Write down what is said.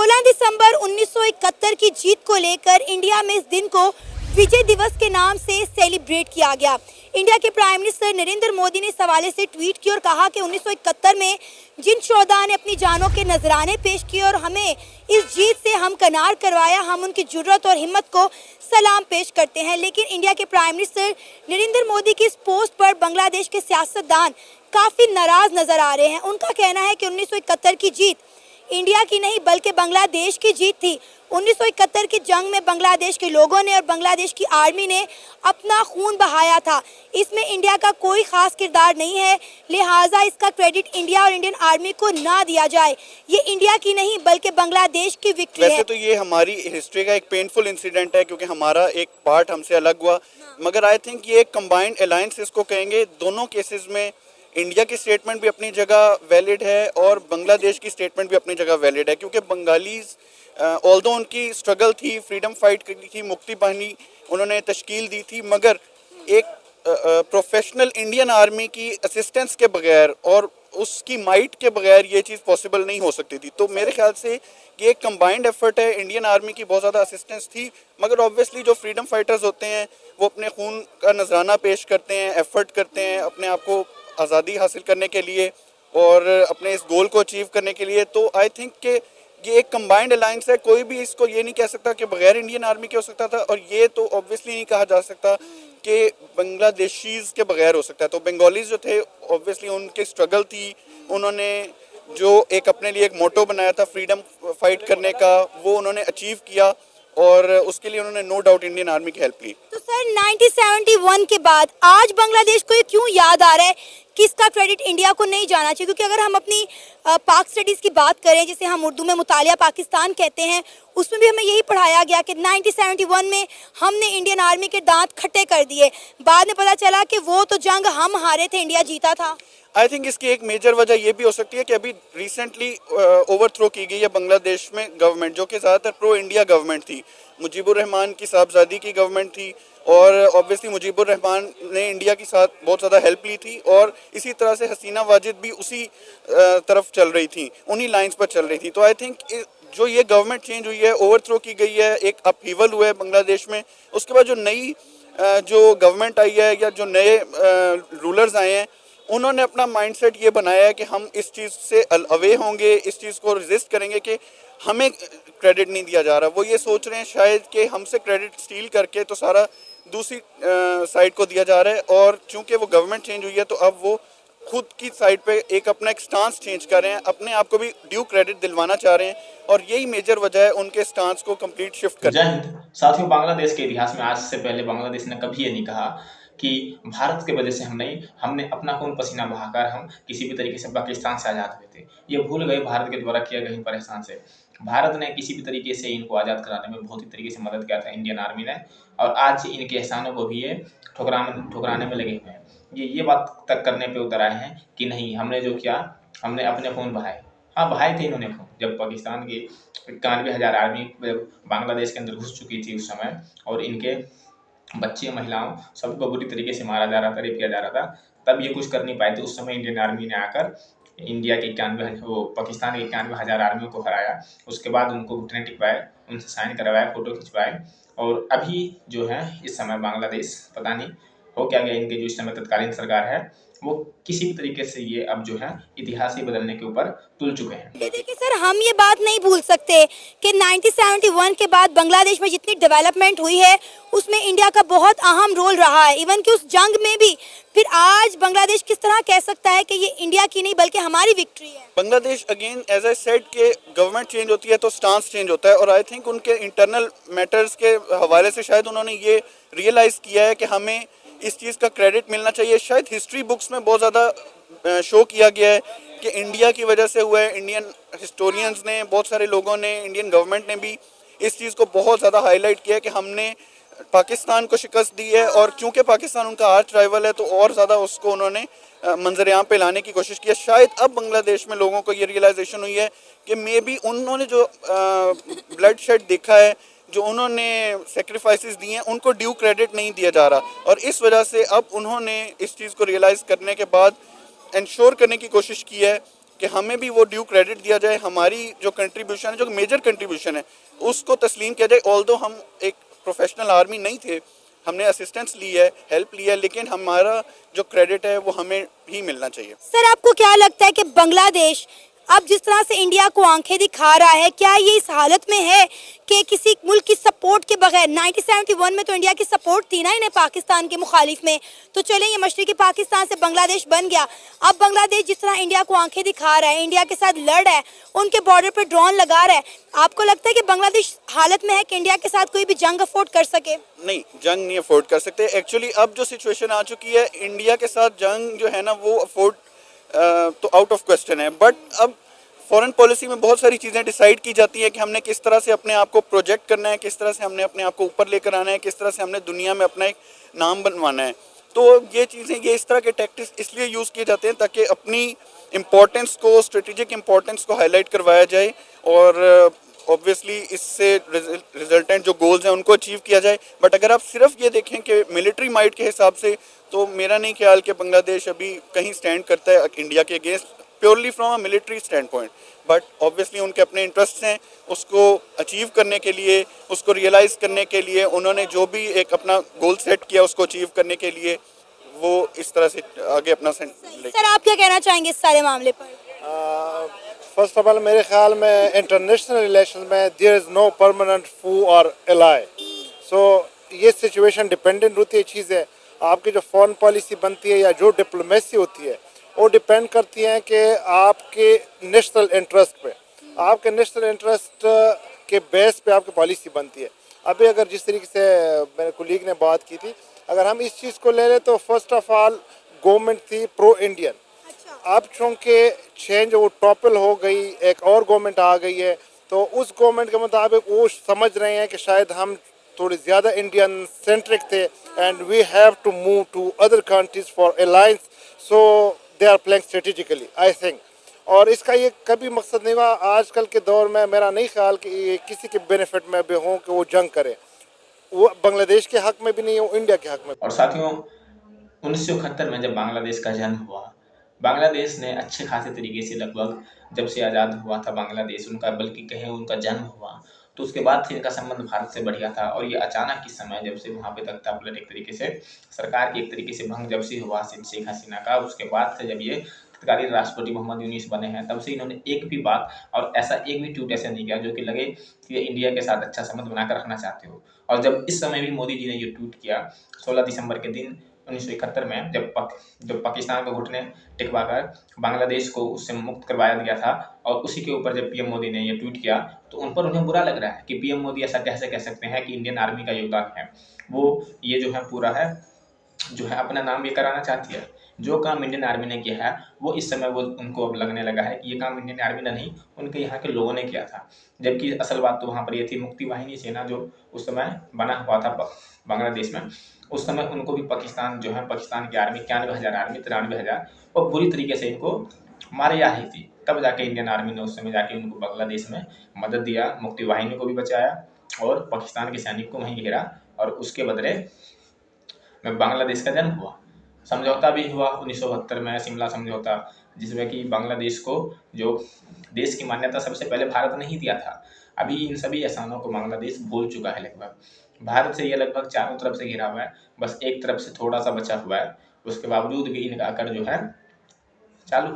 16 दिसंबर 1971 की जीत को लेकर इंडिया में इस दिन को विजय दिवस के नाम से सेलिब्रेट किया गया। इंडिया के प्राइम मिनिस्टर नरेंद्र मोदी ने इस हवाले से ट्वीट किया और कहा कि 1971 में जिन शोहदा ने अपनी जानों के नजराने पेश किए और हमें इस जीत से हमकनार करवाया, हम उनकी जुर्रत और हिम्मत को सलाम पेश करते हैं। लेकिन इंडिया के प्राइम मिनिस्टर नरेंद्र मोदी की इस पोस्ट पर बांग्लादेश के सियासतदान काफ़ी नाराज नजर आ रहे हैं। उनका कहना है कि 1971 की जीत इंडिया की नहीं बल्कि बांग्लादेश की जीत थी। 1971 की जंग में बांग्लादेश के लोगों ने और बांग्लादेश की आर्मी ने अपना खून बहाया था। इसमें इंडिया का कोई खास किरदार नहीं है, लिहाजा इसका क्रेडिट इंडिया और इंडियन आर्मी को ना दिया जाए। ये इंडिया की नहीं बल्कि बांग्लादेश की विक्ट्री है। वैसे तो ये हमारी हिस्ट्री का एक पेनफुल इंसिडेंट है क्योंकि हमारा एक पार्ट हमसे अलग हुआ, मगर आई थिंक ये एक कंबाइंड अलायंस इसको कहेंगे। दोनों केसेस में इंडिया की स्टेटमेंट भी अपनी जगह वैलिड है और बांग्लादेश की स्टेटमेंट भी अपनी जगह वैलिड है, क्योंकि बंगालीज ऑल्दो उनकी स्ट्रगल थी, फ्रीडम फाइट की थी, मुक्ति बाहिनी उन्होंने तश्कील दी थी, मगर एक प्रोफेशनल इंडियन आर्मी की असिस्टेंस के बगैर और उसकी माइट के बगैर ये चीज़ पॉसिबल नहीं हो सकती थी। तो मेरे ख्याल से ये एक कंबाइंड एफर्ट है। इंडियन आर्मी की बहुत ज़्यादा असिस्टेंस थी, मगर ऑब्वियसली जो फ्रीडम फाइटर्स होते हैं वो अपने खून का नजराना पेश करते हैं, एफर्ट करते हैं अपने आप को आज़ादी हासिल करने के लिए और अपने इस गोल को अचीव करने के लिए। तो आई थिंक कि ये एक कंबाइंड अलायंस है। कोई भी इसको ये नहीं कह सकता कि बगैर इंडियन आर्मी के हो सकता था, और ये तो ऑब्वियसली नहीं कहा जा सकता कि बांग्लादेशीज़ के बगैर हो सकता है। तो बंगालीज जो थे ऑब्वियसली उनकी स्ट्रगल थी, उन्होंने जो एक अपने लिए एक मोटो बनाया था फ्रीडम फाइट करने का, वो उन्होंने अचीव किया और उसके लिए उन्होंने नो डाउट इंडियन आर्मी की हेल्प ली। तो सर 1971 के बाद आज बांग्लादेश को ये क्यों याद आ रहा है कि इसका क्रेडिट इंडिया को नहीं जाना चाहिए? क्योंकि अगर हम अपनी पाक स्टडीज़ की बात करें, जिसे हम उर्दू में मुतालिया पाकिस्तान कहते हैं, उसमें भी हमें यही पढ़ाया गया कि 1971 में हमने इंडियन आर्मी के दांत खट्टे कर दिए। बाद में पता चला कि वो तो जंग हम हारे थे, इंडिया जीता था। आई थिंक इसकी एक मेजर वजह ये भी हो सकती है कि अभी रिसेंटली ओवरथ्रो की गई है बांग्लादेश में गवर्नमेंट, जो कि ज़्यादातर प्रो इंडिया गवर्नमेंट थी। मुजीबुर रहमान की साहबजादी की गवर्नमेंट थी और ऑब्वियसली मुजीबुर रहमान ने इंडिया के साथ बहुत ज़्यादा हेल्प ली थी, और इसी तरह से हसीना वाजिद भी उसी तरफ चल रही थी, उन्हीं लाइंस पर चल रही थी। तो आई थिंक जो ये गवर्नमेंट चेंज हुई है, ओवरथ्रो की गई है, एक अपहीवल हुआ है बांग्लादेश में, उसके बाद जो नई जो गवर्नमेंट आई है या जो नए रूलर्स आए हैं, उन्होंने अपना माइंडसेट ये बनाया है कि हम इस चीज़ से अवे होंगे, इस चीज़ को रेजिस्ट करेंगे कि हमें क्रेडिट नहीं दिया जा रहा। वो ये सोच रहे हैं शायद कि हमसे क्रेडिट स्टील करके तो सारा दूसरी साइड को दिया जा रहा है, और चूंकि वो गवर्नमेंट चेंज हुई है तो अब वो खुद की साइड पे एक अपना एक स्टांस चेंज कर रहे हैं, अपने आप को भी ड्यू क्रेडिट दिलवाना चाह रहे हैं, और यही मेजर वजह है उनके स्टांस को कंप्लीट शिफ्ट करना। जय हिंद साथियों, बांग्लादेश के इतिहास में आज से पहले बांग्लादेश ने कभी ये नहीं कहा कि भारत के वजह से हम नहीं, हमने अपना खून पसीना बहाकर हम किसी भी तरीके से पाकिस्तान से आज़ाद हुए थे। ये भूल गए भारत के द्वारा किया गए परेशान से। भारत ने किसी भी तरीके से इनको आज़ाद कराने में बहुत ही तरीके से मदद किया था इंडियन आर्मी ने, और आज इनके एहसानों को भी ये ठुकराने में लगे हुए हैं। ये बात तक करने पे उतर आए हैं कि नहीं, हमने जो किया, हमने अपने खून बहाए। हाँ, बहाए थे इन्होंने खून, जब पाकिस्तान की 91,000 आर्मी बांग्लादेश के अंदर घुस चुकी थी उस समय, और इनके बच्चे महिलाओं सबको बुरी तरीके से मारा जा रहा था, रेप किया जा रहा था, तब ये कुछ कर नहीं पाए थे। उस समय इंडियन आर्मी ने आकर इंडिया के 91 पाकिस्तान के 91,000 आर्मियों को हराया। उसके बाद उनको घुटने टिकवाए, उनसे साइन करवाए, फोटो खिंचवाए, और अभी जो है इस समय बांग्लादेश पता नहीं हो क्या गया। इनके जो इस समय तत्कालीन सरकार है वो किसी भी तरीके से ये अब जो है इतिहास ही बदलने के ऊपर तुल चुके हैं। देखिए सर, हम ये बात नहीं भूल सकते कि 1971 के बाद बांग्लादेश में जितनी डेवलपमेंट हुई है उसमें इंडिया का बहुत अहम रोल रहा है। इवन कि उस जंग में भी फिर आज बांग्लादेश किस तरह कह सकता है कि ये इंडिया की नहीं बल्कि हमारी विक्ट्री है? Bangladesh again as I said के गवर्नमेंट चेंज होती है तो स्टांस चेंज होता है, और आई थिंक उनके इंटरनल मैटर्स के हवाले से शायद उन्होंने ये रियलाइज़ किया है कि हमें इस चीज़ का क्रेडिट मिलना चाहिए। शायद हिस्ट्री बुक्स में बहुत ज़्यादा शो किया गया है कि इंडिया की वजह से हुआ है। इंडियन हिस्टोरियंस ने, बहुत सारे लोगों ने, इंडियन गवर्नमेंट ने भी इस चीज़ को बहुत ज़्यादा हाईलाइट किया है कि हमने पाकिस्तान को शिकस्त दी है, और चूंकि पाकिस्तान उनका आर्च राइवल है तो और ज़्यादा उसको उन्होंने मंजर-ए-आम पे लाने की कोशिश की है। शायद अब बांग्लादेश में लोगों को ये रियलाइजेशन हुई है कि मे बी उन्होंने जो ब्लड शेड देखा है, जो उन्होंने सेक्रीफाइसेस दिए हैं, उनको ड्यू क्रेडिट नहीं दिया जा रहा, और इस वजह से अब उन्होंने इस चीज़ को रियलाइज़ करने के बाद इंश्योर करने की कोशिश की है कि हमें भी वो ड्यू क्रेडिट दिया जाए, हमारी जो कंट्रीब्यूशन है, जो मेजर कंट्रीब्यूशन है, उसको तस्लीम किया जाए। ऑल्दो हम एक प्रोफेशनल आर्मी नहीं थे, हमने असिस्टेंस ली है, हेल्प ली है, लेकिन हमारा जो क्रेडिट है वो हमें ही मिलना चाहिए। सर, आपको क्या लगता है कि बांग्लादेश अब जिस तरह से इंडिया को आंखें दिखा रहा है, क्या ये इस हालत में है कि किसी मुल्क की सपोर्ट के बगैर, 1971 में तो इंडिया की सपोर्ट थी ना इन्हें पाकिस्तान के मुखालिफ में, तो चले ये मशरकी पाकिस्तान से बांग्लादेश बन गया। अब बांग्लादेश जिस तरह इंडिया को आंखें दिखा रहा है, इंडिया के साथ लड़ रहा है, उनके बॉर्डर पर ड्रोन लगा रहा है, आपको लगता है कि बांग्लादेश हालत में है कि इंडिया के साथ कोई भी जंग अफोर्ड कर सके? नहीं, जंग नहीं अफोर्ड कर सकते। एक्चुअली अब जो सिचुएशन आ चुकी है, इंडिया के साथ जंग जो है ना वो अफोर्ड तो आउट ऑफ क्वेश्चन है। बट अब फॉरेन पॉलिसी में बहुत सारी चीज़ें डिसाइड की जाती हैं कि हमने किस तरह से अपने आप को प्रोजेक्ट करना है, किस तरह से हमने अपने आप को ऊपर लेकर आना है, किस तरह से हमने दुनिया में अपना एक नाम बनवाना है। तो ये चीज़ें, ये इस तरह के टैक्टिक्स इसलिए यूज़ किए जाते हैं ताकि अपनी इम्पोर्टेंस को, स्ट्रेटेजिक इम्पोर्टेंस को हाईलाइट करवाया जाए और ऑब्वियसली इससे रिजल्टेंट जो गोल्स हैं उनको अचीव किया जाए। बट अगर आप सिर्फ ये देखें कि मिलिट्री माइट के हिसाब से, तो मेरा नहीं ख्याल कि बांग्लादेश अभी कहीं स्टैंड करता है इंडिया के against purely from a military stand point. But obviously उनके अपने इंटरेस्ट हैं, उसको अचीव करने के लिए, उसको रियलाइज़ करने के लिए उन्होंने जो भी एक अपना गोल सेट किया, उसको अचीव करने के लिए वो इस तरह से आगे अपना सर, आप क्या कहना चाहेंगे इस सारे मामले पर? फर्स्ट ऑफ ऑल मेरे ख्याल में इंटरनेशनल रिलेशन में देयर इज़ नो परमानेंट फू और एलाई। सो ये सिचुएशन डिपेंडेंट होती है चीज़ें। आपकी जो फॉरेन पॉलिसी बनती है या जो डिप्लोमेसी होती है वो डिपेंड करती हैं कि आपके नेशनल इंटरेस्ट पे, आपके नेशनल इंटरेस्ट के बेस पे आपकी पॉलिसी बनती है। अभी अगर जिस तरीके से मेरे कोलीग ने बात की थी, अगर हम इस चीज़ को ले लें तो फर्स्ट ऑफ ऑल गवर्नमेंट थी प्रो इंडियन। अब चूँकि चेंज वो टॉपल हो गई, एक और गवर्नमेंट आ गई है, तो उस गवर्नमेंट के मुताबिक वो समझ रहे हैं कि शायद हम थोड़ी ज़्यादा इंडियन सेंट्रिक थे and we have to move to other countries for alliance. So they are playing strategically, I think. और इसका ये कभी मकसद नहीं हुआ आजकल के दौर में, मेरा नहीं ख्याल कि ये किसी के बेनिफिट में भी हो कि वो जंग करे। वो बांग्लादेश के हक में भी नहीं, वो इंडिया के हक में। और साथियों, 1971 में जब बांग्लादेश का जन्म हुआ, बांग्लादेश ने अच्छे खासे तरीके से लगभग जब से आज़ाद हुआ था बांग्लादेश, उनका बल्कि कहें उनका जन्म हुआ, तो उसके बाद से इनका संबंध भारत से बढ़िया था। और ये अचानक इस समय जब से वहाँ पे तख्ता पलट एक तरीके से सरकार की एक तरीके से भंग जब से हुआ शेख हसीना का, उसके बाद से जब ये तत्कालीन राष्ट्रपति मोहम्मद यूनिस बने हैं, तब से इन्होंने एक भी बात और ऐसा एक भी ट्वीट ऐसा नहीं किया जो कि लगे कि ये इंडिया के साथ अच्छा संबंध बनाकर रखना चाहते हो। और जब इस समय भी मोदी जी ने ये ट्वीट किया 16 दिसंबर के दिन 1971 में, जब पाकिस्तान को घुटने टिकवाकर बांग्लादेश को उससे मुक्त करवाया गया था, और उसी के ऊपर जब पीएम मोदी ने ये ट्वीट किया तो उन पर उन्हें बुरा लग रहा है कि पीएम मोदी ऐसा कैसे कह सकते हैं कि इंडियन आर्मी का योगदान है। वो ये जो है पूरा है जो है अपना नाम ये कराना चाहती है। जो काम इंडियन आर्मी ने किया है वो इस समय वो उनको अब लगने लगा है कि ये काम इंडियन आर्मी ने नहीं, उनके यहाँ के लोगों ने किया था। जबकि असल बात तो वहाँ पर ये थी, मुक्ति वाहिनी सेना जो उस समय बना हुआ था बांग्लादेश में, उस समय उनको भी पाकिस्तान जो है, पाकिस्तान की आर्मी 91,000 आर्मी 93,000 और बुरी तरीके से इनको मारे जा रही थी। तब जाके इंडियन आर्मी ने उस समय जाके उनको बांग्लादेश में मदद दिया, मुक्ति वाहिनी को भी बचाया और पाकिस्तान के सैनिक को वहीं घेरा, और उसके बदले में बांग्लादेश का जन्म हुआ। समझौता भी हुआ 1972 में, शिमला समझौता, जिसमें कि बांग्लादेश को जो देश की मान्यता सबसे पहले भारत ने ही दिया था। अभी इन सभी एहसानों को बांग्लादेश भूल चुका है लगभग। भारत से ये लगभग चारों तरफ से घिरा हुआ है, बस एक तरफ से थोड़ा सा बचा हुआ है। उसके बावजूद भी इनका आकर जो है चालू